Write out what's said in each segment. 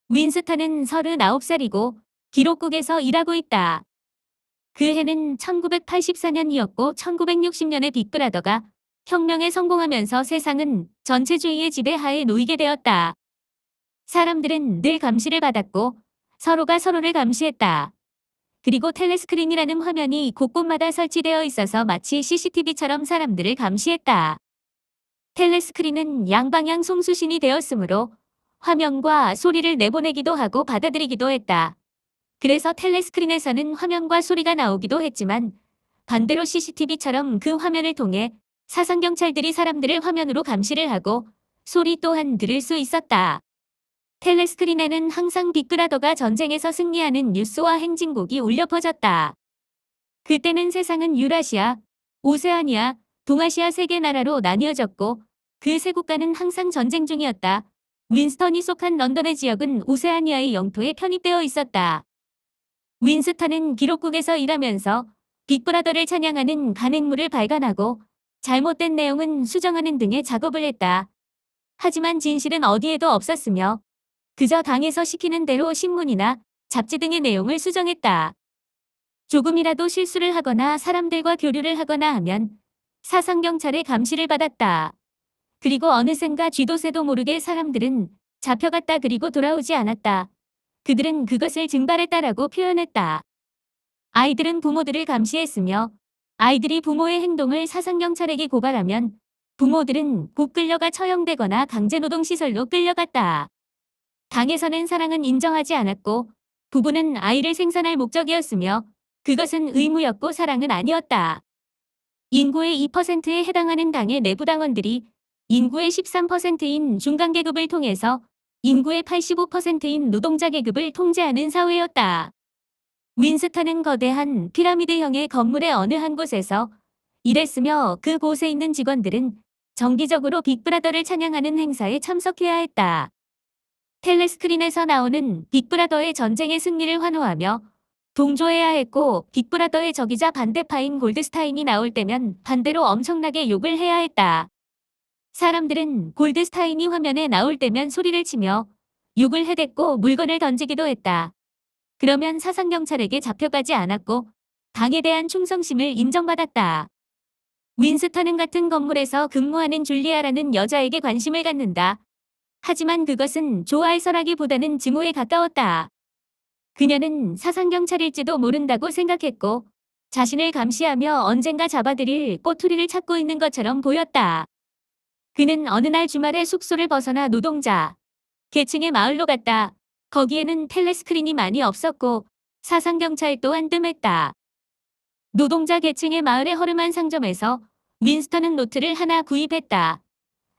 윈스턴은 39살이고 기록국에서 일하고 있다. 그 해는 1984년이었고 1960년에 빅브라더가 혁명에 성공하면서 세상은 전체주의의 지배하에 놓이게 되었다. 사람들은 늘 감시를 받았고 서로가 서로를 감시했다. 그리고 텔레스크린이라는 화면이 곳곳마다 설치되어 있어서 마치 CCTV처럼 사람들을 감시했다. 텔레스크린은 양방향 송수신이 되었으므로 화면과 소리를 내보내기도 하고 받아들이기도 했다. 그래서 텔레스크린에서는 화면과 소리가 나오기도 했지만 반대로 CCTV처럼 그 화면을 통해 사상경찰들이 사람들을 화면으로 감시를 하고 소리 또한 들을 수 있었다. 텔레스크린에는 항상 빅브라더가 전쟁에서 승리하는 뉴스와 행진곡이 울려 퍼졌다. 그때는 세상은 유라시아, 오세아니아, 동아시아 세 개 나라로 나뉘어졌고 그 세 국가는 항상 전쟁 중이었다. 윈스턴이 속한 런던의 지역은 오세아니아의 영토에 편입되어 있었다. 윈스턴은 기록국에서 일하면서 빅브라더를 찬양하는 간행물을 발간하고 잘못된 내용은 수정하는 등의 작업을 했다. 하지만 진실은 어디에도 없었으며 그저 당에서 시키는 대로 신문이나 잡지 등의 내용을 수정했다. 조금이라도 실수를 하거나 사람들과 교류를 하거나 하면 사상경찰의 감시를 받았다. 그리고 어느샌가 쥐도 새도 모르게 사람들은 잡혀갔다 그리고 돌아오지 않았다. 그들은 그것을 증발했다라고 표현했다. 아이들은 부모들을 감시했으며 아이들이 부모의 행동을 사상경찰에게 고발하면 부모들은 곧 끌려가 처형되거나 강제노동시설로 끌려갔다. 당에서는 사랑은 인정하지 않았고 부부는 아이를 생산할 목적이었으며 그것은 의무였고 사랑은 아니었다. 인구의 2%에 해당하는 당의 내부 당원들이 인구의 13%인 중간계급을 통해서 인구의 85%인 노동자 계급을 통제하는 사회였다. 윈스턴은 거대한 피라미드형의 건물의 어느 한 곳에서 일했으며 그곳에 있는 직원들은 정기적으로 빅브라더를 찬양하는 행사에 참석해야 했다. 텔레스크린에서 나오는 빅브라더의 전쟁의 승리를 환호하며 동조해야 했고 빅브라더의 적이자 반대파인 골드스타인이 나올 때면 반대로 엄청나게 욕을 해야 했다. 사람들은 골드스타인이 화면에 나올 때면 소리를 치며 욕을 해댔고 물건을 던지기도 했다. 그러면 사상경찰에게 잡혀가지 않았고 당에 대한 충성심을 인정받았다. 윈스턴은 같은 건물에서 근무하는 줄리아라는 여자에게 관심을 갖는다. 하지만 그것은 좋아해서라기보다는 증오에 가까웠다. 그녀는 사상경찰일지도 모른다고 생각했고 자신을 감시하며 언젠가 잡아들일 꼬투리를 찾고 있는 것처럼 보였다. 그는 어느 날 주말에 숙소를 벗어나 노동자 계층의 마을로 갔다. 거기에는 텔레스크린이 많이 없었고 사상경찰 또한 뜸했다. 노동자 계층의 마을의 허름한 상점에서 윈스턴은 노트를 하나 구입했다.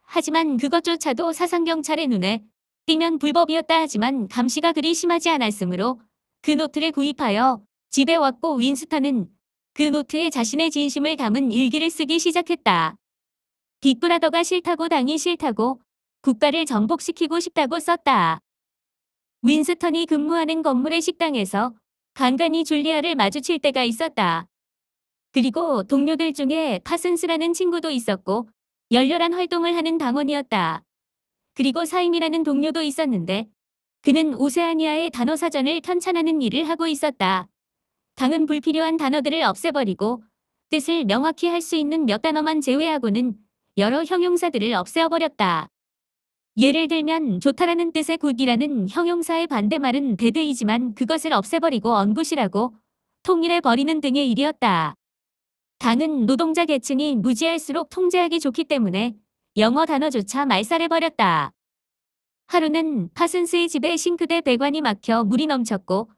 하지만 그것조차도 사상경찰의 눈에 띄면 불법이었다 하지만 감시가 그리 심하지 않았으므로 그 노트를 구입하여 집에 왔고 윈스턴은 그 노트에 자신의 진심을 담은 일기를 쓰기 시작했다. 빅브라더가 싫다고 당이 싫다고 국가를 정복시키고 싶다고 썼다. 윈스턴이 근무하는 건물의 식당에서 간간히 줄리아를 마주칠 때가 있었다. 그리고 동료들 중에 파슨스라는 친구도 있었고 열렬한 활동을 하는 당원이었다. 그리고 사임이라는 동료도 있었는데 그는 오세아니아의 단어 사전을 편찬하는 일을 하고 있었다. 당은 불필요한 단어들을 없애버리고 뜻을 명확히 할 수 있는 몇 단어만 제외하고는 여러 형용사들을 없애어버렸다. 예를 들면 좋다라는 뜻의 굿이라는 형용사의 반대말은 배드이지만 그것을 없애버리고 언굿이라고 통일해버리는 등의 일이었다. 당은 노동자 계층이 무지할수록 통제하기 좋기 때문에 영어 단어조차 말살해버렸다. 하루는 파슨스의 집에 싱크대 배관이 막혀 물이 넘쳤고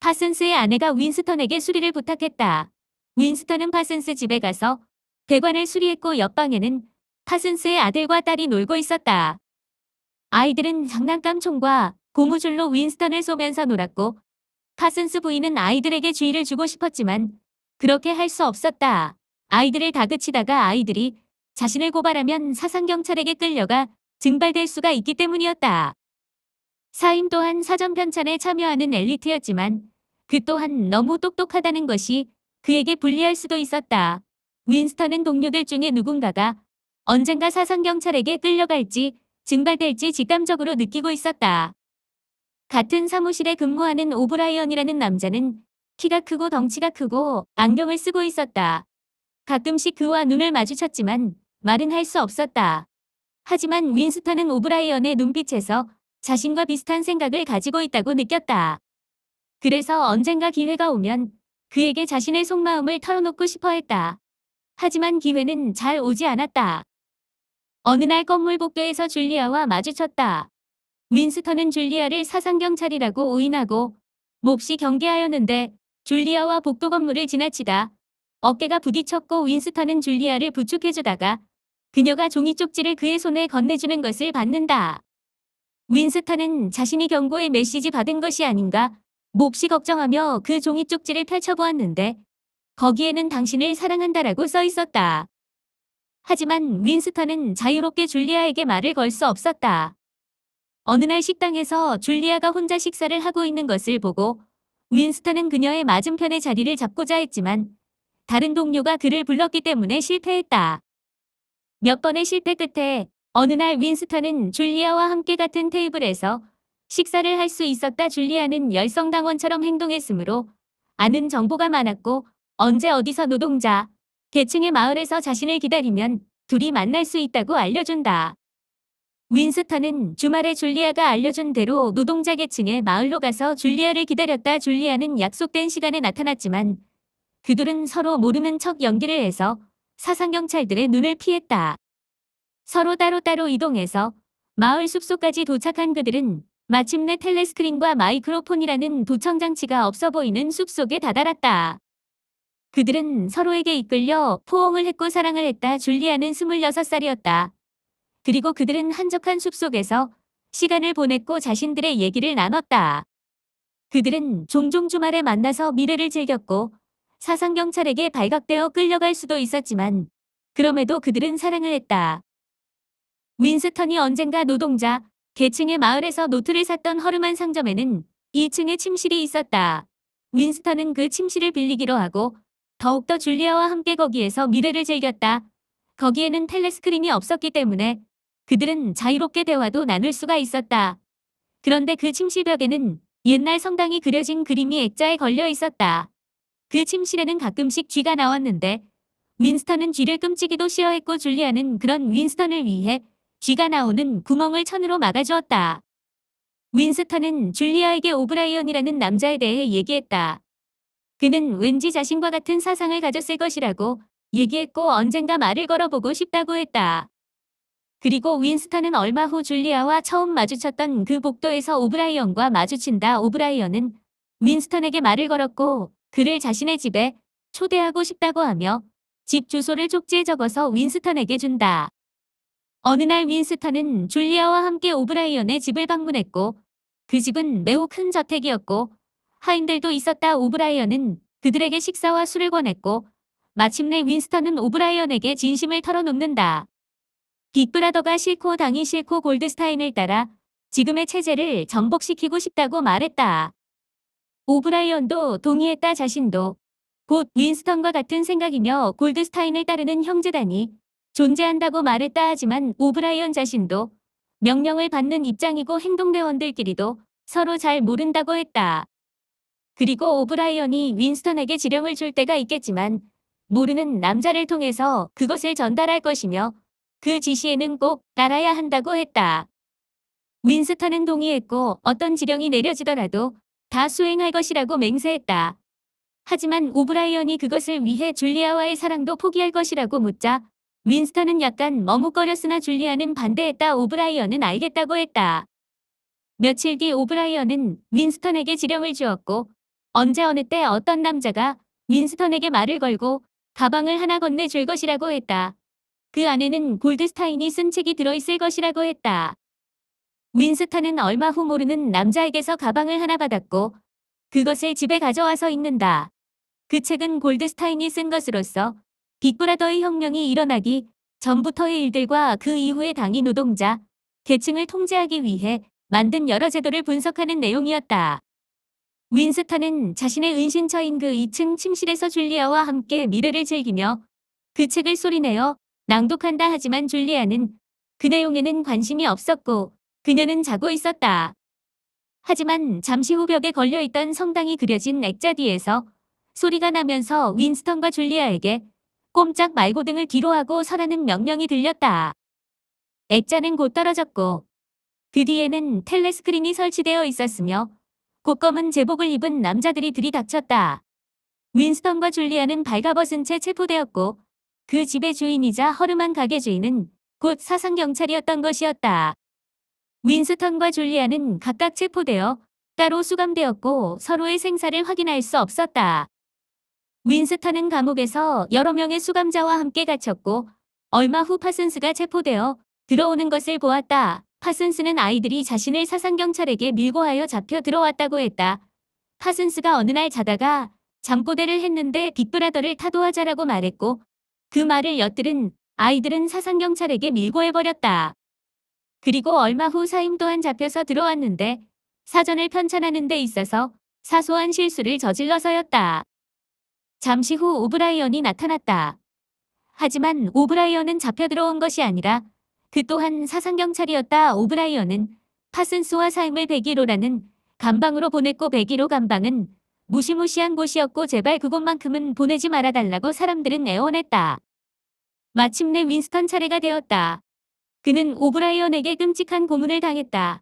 파슨스의 아내가 윈스턴에게 수리를 부탁했다. 윈스턴은 파슨스 집에 가서 배관을 수리했고 옆방에는 파슨스의 아들과 딸이 놀고 있었다. 아이들은 장난감 총과 고무줄로 윈스턴을 쏘면서 놀았고 파슨스 부인은 아이들에게 주의를 주고 싶었지만 그렇게 할 수 없었다. 아이들을 다그치다가 아이들이 자신을 고발하면 사상경찰에게 끌려가 증발될 수가 있기 때문이었다. 사임 또한 사전 편찬에 참여하는 엘리트였지만 그 또한 너무 똑똑하다는 것이 그에게 불리할 수도 있었다. 윈스턴은 동료들 중에 누군가가 언젠가 사상경찰에게 끌려갈지 증발될지 직감적으로 느끼고 있었다. 같은 사무실에 근무하는 오브라이언이라는 남자는 키가 크고 덩치가 크고 안경을 쓰고 있었다. 가끔씩 그와 눈을 마주쳤지만 말은 할 수 없었다. 하지만 윈스턴은 오브라이언의 눈빛에서 자신과 비슷한 생각을 가지고 있다고 느꼈다. 그래서 언젠가 기회가 오면 그에게 자신의 속마음을 털어놓고 싶어 했다. 하지만 기회는 잘 오지 않았다. 어느 날 건물 복도에서 줄리아와 마주쳤다. 윈스턴은 줄리아를 사상경찰이라고 오인하고 몹시 경계하였는데 줄리아와 복도 건물을 지나치다 어깨가 부딪혔고 윈스턴은 줄리아를 부축해주다가 그녀가 종이 쪽지를 그의 손에 건네주는 것을 받는다. 윈스턴은 자신이 경고의 메시지 받은 것이 아닌가 몹시 걱정하며 그 종이 쪽지를 펼쳐보았는데 거기에는 당신을 사랑한다라고 써 있었다. 하지만 윈스턴은 자유롭게 줄리아에게 말을 걸 수 없었다. 어느 날 식당에서 줄리아가 혼자 식사를 하고 있는 것을 보고 윈스턴은 그녀의 맞은편에 자리를 잡고자 했지만 다른 동료가 그를 불렀기 때문에 실패했다. 몇 번의 실패 끝에 어느 날 윈스턴은 줄리아와 함께 같은 테이블에서 식사를 할 수 있었다. 줄리아는 열성당원처럼 행동했으므로 아는 정보가 많았고 언제 어디서 노동자, 계층의 마을에서 자신을 기다리면 둘이 만날 수 있다고 알려준다. 윈스턴은 주말에 줄리아가 알려준 대로 노동자 계층의 마을로 가서 줄리아를 기다렸다. 줄리아는 약속된 시간에 나타났지만 그들은 서로 모르는 척 연기를 해서 사상경찰들의 눈을 피했다. 서로 따로따로 이동해서 마을 숲속까지 도착한 그들은 마침내 텔레스크린과 마이크로폰이라는 도청장치가 없어 보이는 숲속에 다다랐다. 그들은 서로에게 이끌려 포옹을 했고 사랑을 했다. 줄리아는 26살이었다. 그리고 그들은 한적한 숲속에서 시간을 보냈고 자신들의 얘기를 나눴다. 그들은 종종 주말에 만나서 미래를 즐겼고 사상경찰에게 발각되어 끌려갈 수도 있었지만 그럼에도 그들은 사랑을 했다. 윈스턴이 언젠가 노동자, 계층의 마을에서 노트를 샀던 허름한 상점에는 2층에 침실이 있었다. 윈스턴은 그 침실을 빌리기로 하고 더욱더 줄리아와 함께 거기에서 미래를 즐겼다. 거기에는 텔레스크린이 없었기 때문에 그들은 자유롭게 대화도 나눌 수가 있었다. 그런데 그 침실 벽에는 옛날 성당이 그려진 그림이 액자에 걸려 있었다. 그 침실에는 가끔씩 쥐가 나왔는데 윈스턴은 쥐를 끔찍이도 싫어했고 줄리아는 그런 윈스턴을 위해 쥐가 나오는 구멍을 천으로 막아주었다. 윈스턴은 줄리아에게 오브라이언이라는 남자에 대해 얘기했다. 그는 왠지 자신과 같은 사상을 가졌을 것이라고 얘기했고 언젠가 말을 걸어보고 싶다고 했다. 그리고 윈스턴은 얼마 후 줄리아와 처음 마주쳤던 그 복도에서 오브라이언과 마주친다. 오브라이언은 윈스턴에게 말을 걸었고 그를 자신의 집에 초대하고 싶다고 하며 집 주소를 쪽지에 적어서 윈스턴에게 준다. 어느 날 윈스턴은 줄리아와 함께 오브라이언의 집을 방문했고 그 집은 매우 큰 저택이었고 하인들도 있었다. 오브라이언은 그들에게 식사와 술을 권했고 마침내 윈스턴은 오브라이언에게 진심을 털어놓는다. 빅브라더가 싫고 당이 싫고 골드스타인을 따라 지금의 체제를 전복시키고 싶다고 말했다. 오브라이언도 동의했다. 자신도 곧 윈스턴과 같은 생각이며 골드스타인을 따르는 형제단이 존재한다고 말했다. 하지만 오브라이언 자신도 명령을 받는 입장이고 행동대원들끼리도 서로 잘 모른다고 했다. 그리고 오브라이언이 윈스턴에게 지령을 줄 때가 있겠지만 모르는 남자를 통해서 그것을 전달할 것이며 그 지시에는 꼭 따라야 한다고 했다. 윈스턴은 동의했고 어떤 지령이 내려지더라도 다 수행할 것이라고 맹세했다. 하지만 오브라이언이 그것을 위해 줄리아와의 사랑도 포기할 것이라고 묻자 윈스턴은 약간 머뭇거렸으나 줄리아는 반대했다. 오브라이언은 알겠다고 했다. 며칠 뒤 오브라이언은 윈스턴에게 지령을 주었고 언제 어느 때 어떤 남자가 윈스턴에게 말을 걸고 가방을 하나 건네줄 것이라고 했다. 그 안에는 골드스타인이 쓴 책이 들어있을 것이라고 했다. 윈스턴은 얼마 후 모르는 남자에게서 가방을 하나 받았고 그것을 집에 가져와서 읽는다. 그 책은 골드스타인이 쓴 것으로서 빅브라더의 혁명이 일어나기 전부터의 일들과 그 이후의 당이 노동자, 계층을 통제하기 위해 만든 여러 제도를 분석하는 내용이었다. 윈스턴은 자신의 은신처인 그 2층 침실에서 줄리아와 함께 미래를 즐기며 그 책을 소리내어 낭독한다. 하지만 줄리아는 그 내용에는 관심이 없었고 그녀는 자고 있었다. 하지만 잠시 후 벽에 걸려있던 성당이 그려진 액자 뒤에서 소리가 나면서 윈스턴과 줄리아에게 꼼짝 말고 등을 뒤로 하고 서라는 명령이 들렸다. 액자는 곧 떨어졌고 그 뒤에는 텔레스크린이 설치되어 있었으며 곶검은 제복을 입은 남자들이 들이닥쳤다. 윈스턴과 줄리아는 발가벗은 채 체포되었고 그 집의 주인이자 허름한 가게 주인은 곧 사상경찰이었던 것이었다. 윈스턴과 줄리아는 각각 체포되어 따로 수감되었고 서로의 생사를 확인할 수 없었다. 윈스턴은 감옥에서 여러 명의 수감자와 함께 갇혔고 얼마 후 파슨스가 체포되어 들어오는 것을 보았다. 파슨스는 아이들이 자신을 사상경찰에게 밀고 하여 잡혀 들어왔다고 했다. 파슨스가 어느 날 자다가 잠꼬대를 했는데 빅브라더를 타도하자라고 말했고 그 말을 엿들은 아이들은 사상경찰에게 밀고 해버렸다. 그리고 얼마 후 사임 또한 잡혀서 들어왔는데 사전을 편찬하는 데 있어서 사소한 실수를 저질러서였다. 잠시 후 오브라이언이 나타났다. 하지만 오브라이언은 잡혀 들어온 것이 아니라 그 또한 사상경찰이었다. 오브라이언은 파슨스와 사임을 101호라는 감방으로 보냈고 101호 감방은 무시무시한 곳이었고 제발 그곳만큼은 보내지 말아달라고 사람들은 애원했다. 마침내 윈스턴 차례가 되었다. 그는 오브라이언에게 끔찍한 고문을 당했다.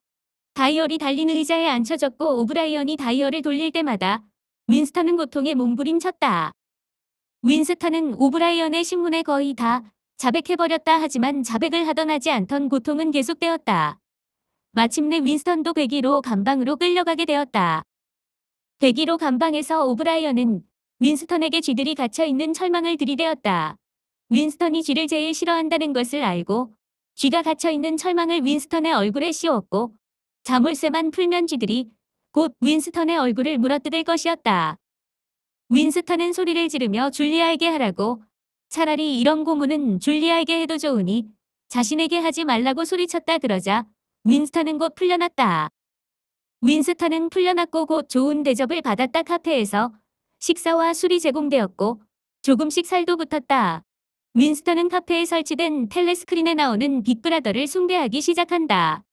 다이얼이 달린 의자에 앉혀졌고 오브라이언이 다이얼을 돌릴 때마다 윈스턴은 고통에 몸부림쳤다. 윈스턴은 오브라이언의 신문에 거의 다 자백해버렸다. 하지만 자백을 하던 하지 않던 고통은 계속되었다. 마침내 윈스턴도 101호 감방으로 끌려가게 되었다. 101호 감방에서 오브라이언은 윈스턴에게 쥐들이 갇혀있는 철망을 들이대었다. 윈스턴이 쥐를 제일 싫어한다는 것을 알고 쥐가 갇혀있는 철망을 윈스턴의 얼굴에 씌웠고 자물쇠만 풀면 쥐들이 곧 윈스턴의 얼굴을 물어뜯을 것이었다. 윈스턴은 소리를 지르며 줄리아에게 하라고 차라리 이런 고문은 줄리아에게 해도 좋으니 자신에게 하지 말라고 소리쳤다. 그러자 윈스턴은 곧 풀려났다. 윈스턴은 풀려났고 곧 좋은 대접을 받았다. 카페에서 식사와 술이 제공되었고 조금씩 살도 붙었다. 윈스턴은 카페에 설치된 텔레스크린에 나오는 빅브라더를 숭배하기 시작한다.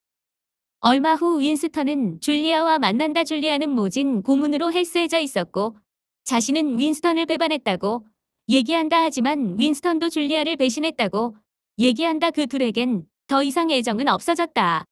얼마 후 윈스턴은 줄리아와 만난다. 줄리아는 모진 고문으로 헬스해져 있었고 자신은 윈스턴을 배반했다고 얘기한다. 하지만 윈스턴도 줄리아를 배신했다고 얘기한다. 그 둘에겐 더 이상 애정은 없어졌다.